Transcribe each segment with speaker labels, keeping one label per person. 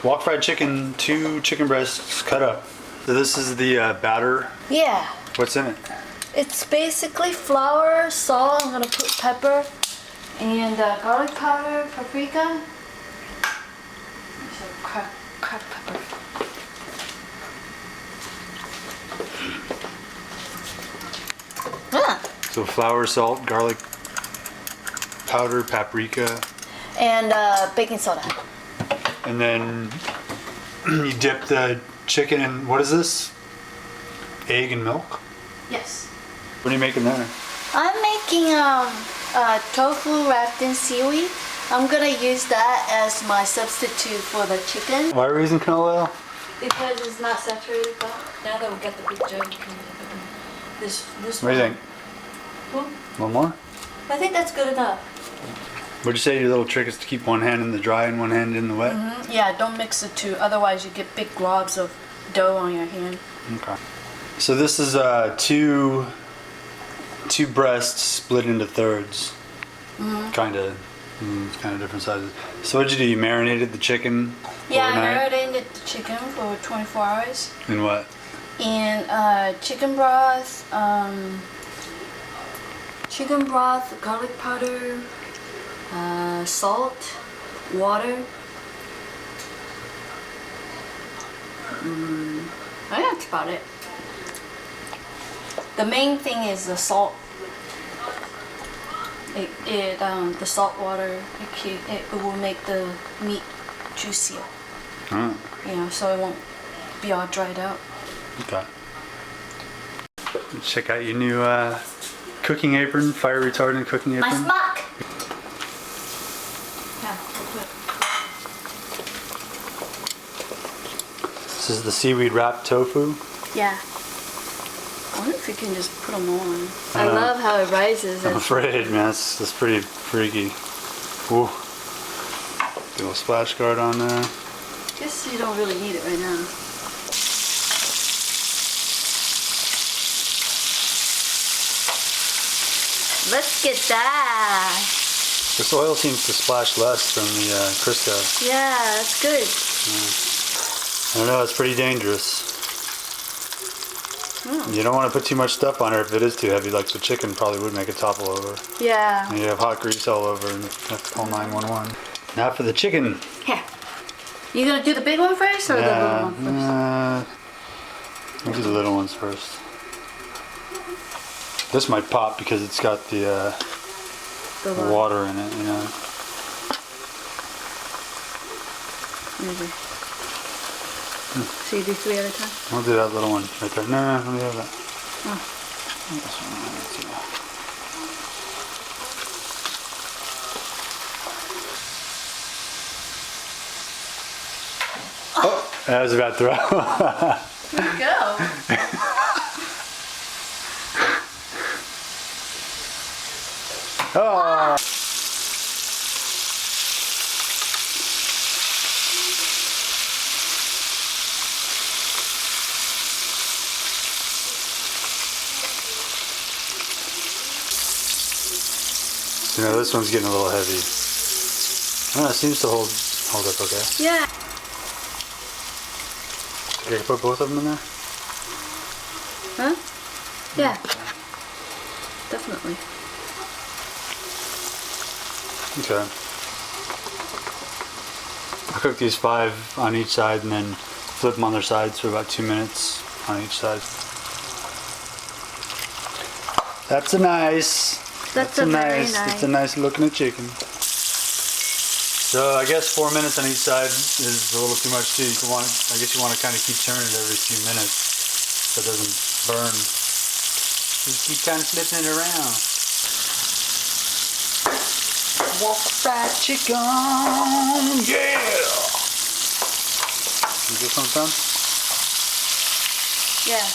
Speaker 1: Wok Fried Chicken, 2 chicken breasts cut up. So this is the batter.
Speaker 2: Yeah.
Speaker 1: What's in it?
Speaker 2: It's basically flour, salt, I'm gonna put pepper, and garlic powder, paprika. So cracked pepper.
Speaker 1: So flour, salt, garlic powder, paprika.
Speaker 2: And baking soda.
Speaker 1: And then you dip the chicken in, what is this? Egg and milk?
Speaker 2: Yes.
Speaker 1: What are you making there?
Speaker 2: I'm making tofu wrapped in seaweed. I'm gonna use that as my substitute for the chicken.
Speaker 1: Why are we using canola oil?
Speaker 2: Because it's not saturated fat. Now that we got the big jug, we can this
Speaker 1: What do you think?
Speaker 2: Well,
Speaker 1: One more?
Speaker 2: I think that's good enough.
Speaker 1: Would you say your little trick is to keep one hand in the dry and one hand in the wet?
Speaker 2: Mm-hmm. Yeah, don't mix the two. Otherwise, you get big globs of dough on your hand.
Speaker 1: Okay. So this is two breasts split into thirds.
Speaker 2: Mm-hmm.
Speaker 1: Kind of different sizes. So what'd you do? You marinated the chicken
Speaker 2: Yeah,
Speaker 1: overnight?
Speaker 2: I marinated the chicken for 24 hours.
Speaker 1: In what?
Speaker 2: In chicken broth, garlic powder, salt, water. I think that's about it. The main thing is the salt. The salt water, it will make the meat juicier.
Speaker 1: Oh,
Speaker 2: You know, so it won't be all dried out.
Speaker 1: okay. Check out your new cooking apron, fire retardant cooking apron.
Speaker 2: My smock. Yeah,
Speaker 1: This is the seaweed wrapped tofu.
Speaker 2: yeah. I wonder if you can just put them on. I love how it rises.
Speaker 1: I'm afraid, man. That's pretty freaky. Ooh. Get a little splash guard on there.
Speaker 2: Guess you don't really need it right now. Let's get that.
Speaker 1: This oil seems to splash less than the Crisco.
Speaker 2: Yeah, that's good.
Speaker 1: I don't know, it's pretty dangerous.
Speaker 2: Mm.
Speaker 1: You don't want to put too much stuff on her if it is too heavy, like the chicken probably would make it topple over.
Speaker 2: Yeah.
Speaker 1: And you have hot grease all over and you have to call 911. Now for the chicken.
Speaker 2: Here. You gonna do the big one first or the little one first?
Speaker 1: We'll do the little ones first. This might pop because it's got the water in it, you know.
Speaker 2: Maybe. So you do 3 at a time?
Speaker 1: We'll do that little one right there. No, let me have that.
Speaker 2: Oh.
Speaker 1: This one, right there. Oh, I was about to throw.
Speaker 2: Let's go.
Speaker 1: Oh. You know, this one's getting a little heavy. I don't know, it seems to hold up okay.
Speaker 2: Yeah.
Speaker 1: Okay, put both of them in there?
Speaker 2: Huh? Yeah. Definitely.
Speaker 1: Okay. I cook these 5 on each side and then flip them on their sides for about 2 minutes on each side. That's a nice.
Speaker 2: That's a very nice.
Speaker 1: That's a nice looking chicken. So I guess 4 minutes on each side is a little too much too. I guess you want to kind of keep turning it every few minutes so it doesn't burn. Just keep kind of flipping it around. Wok Fried Chicken, yeah! Is this one done?
Speaker 2: Yeah.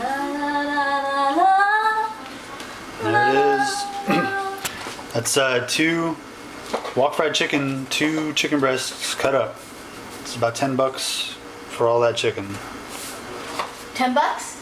Speaker 2: La, la, la, la, la.
Speaker 1: There it is. That's 2 Wok Fried Chicken, 2 chicken breasts cut up. It's about $10 for all that chicken.
Speaker 2: $10?